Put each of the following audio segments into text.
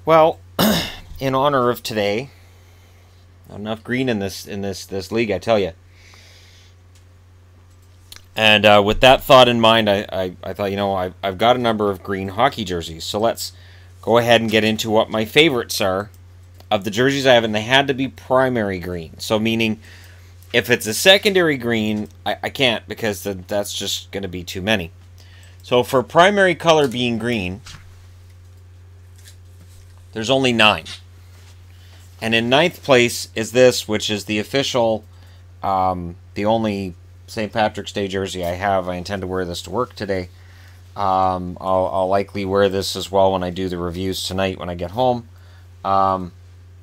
Well, in honor of today, not enough green in this league, I tell you. And with that thought in mind, I thought, I've got a number of green hockey jerseys. So let's go ahead and get into what my favorites are of the jerseys I have. And they had to be primary green. So meaning, if it's a secondary green, I can't, because that's just going to be too many. So for primary color being green, there's only 9. And in 9th place is this, which is the official, the only St. Patrick's Day jersey I have. I intend to wear this to work today. I'll likely wear this as well when I do the reviews tonight when I get home.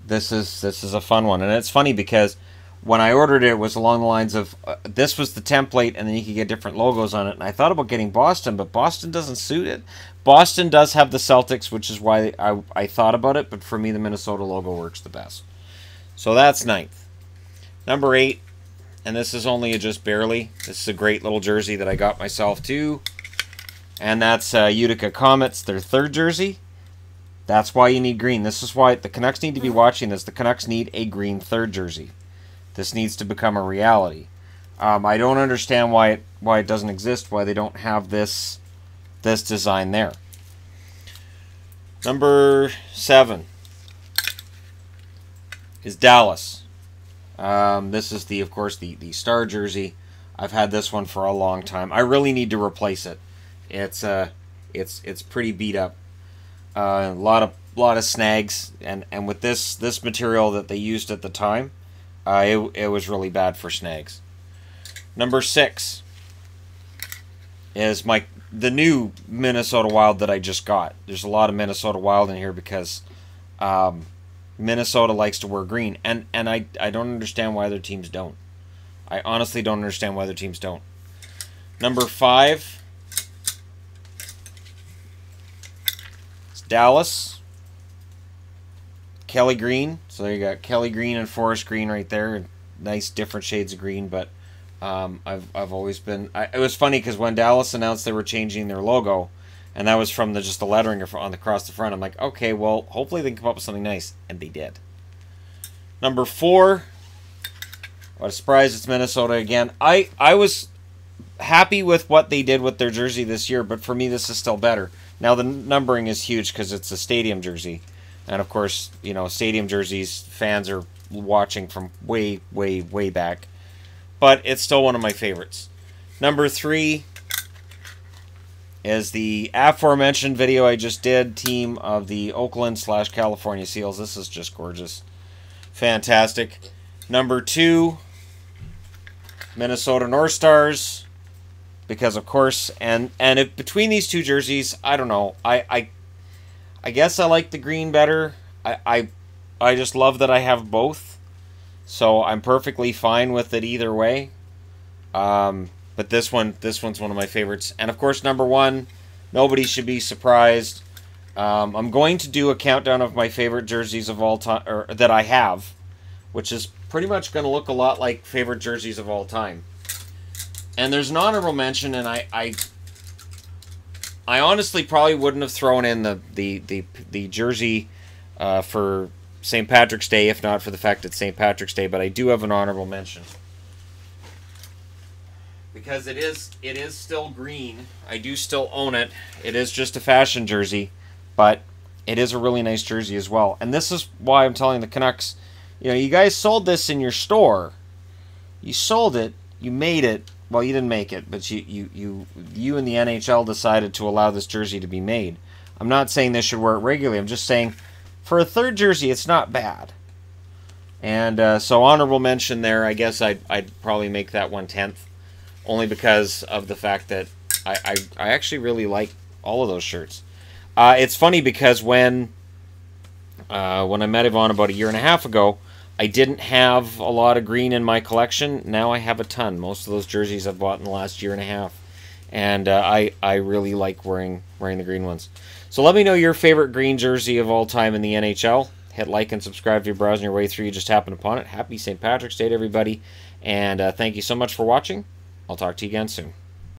This is a fun one, and it's funny because when I ordered it, it was along the lines of this was the template, and then you could get different logos on it. And I thought about getting Boston, but Boston doesn't suit it. Boston does have the Celtics, which is why I thought about it, but for me the Minnesota logo works the best. So that's 9th. Number 8. And this is only just barely. This is a great little jersey that I got myself too. And that's Utica Comets, their 3rd jersey. That's why you need green. This is why the Canucks need to be watching this. The Canucks need a green 3rd jersey. This needs to become a reality. I don't understand why it doesn't exist, why they don't have this design there. Number 7 is Dallas. This is of course the star jersey. I've had this one for a long time. I really need to replace it. It's pretty beat up. A lot of snags, and with this material that they used at the time, it was really bad for snags. Number 6 is the new Minnesota Wild that I just got. There's a lot of Minnesota Wild in here because Minnesota likes to wear green, and I don't understand why other teams don't. I honestly don't understand why other teams don't. Number 5 is Dallas. Kelly green. So there you got Kelly green and forest green right there. Nice different shades of green, but I've always been. It was funny because when Dallas announced they were changing their logo, and that was from just the lettering across the front, I'm like, okay, well, hopefully they can come up with something nice, and they did. Number 4, what a surprise! It's Minnesota again. I was happy with what they did with their jersey this year, but for me, this is still better. Now the numbering is huge because it's a stadium jersey, and of course, stadium jerseys fans are watching from way, way, way back. But it's still one of my favorites. Number 3 is the aforementioned video I just did, team of the Oakland/California Seals. This is just gorgeous. Fantastic. Number 2, Minnesota North Stars. Because of course, and if between these two jerseys, I don't know. I guess I like the green better. I just love that I have both. So I'm perfectly fine with it either way. But this one's one of my favorites. And of course, number 1, nobody should be surprised. I'm going to do a countdown of my favorite jerseys of all time, or that I have, which is pretty much going to look a lot like favorite jerseys of all time. And there's an honorable mention, and I honestly probably wouldn't have thrown in the jersey for St. Patrick's Day if not for the fact it's St. Patrick's Day, but I do have an honorable mention. Because it is still green. I do still own it. It is just a fashion jersey, but it is a really nice jersey as well. And this is why I'm telling the Canucks, you guys sold this in your store. You sold it, you made it. Well, you didn't make it, but you and the NHL decided to allow this jersey to be made. I'm not saying they should wear it regularly. I'm just saying for a 3rd jersey, it's not bad. And so honorable mention there. I guess I'd probably make that 1/10. Only because of the fact that I actually really like all of those shirts. It's funny because when I met Yvonne about a year and a half ago, I didn't have a lot of green in my collection. Now I have a ton. Most of those jerseys I've bought in the last year and a half. And I really like wearing the green ones. So let me know your favorite green jersey of all time in the NHL. Hit like and subscribe if you're browsing your way through. You just happened upon it. Happy St. Patrick's Day to everybody. And thank you so much for watching. I'll talk to you again soon.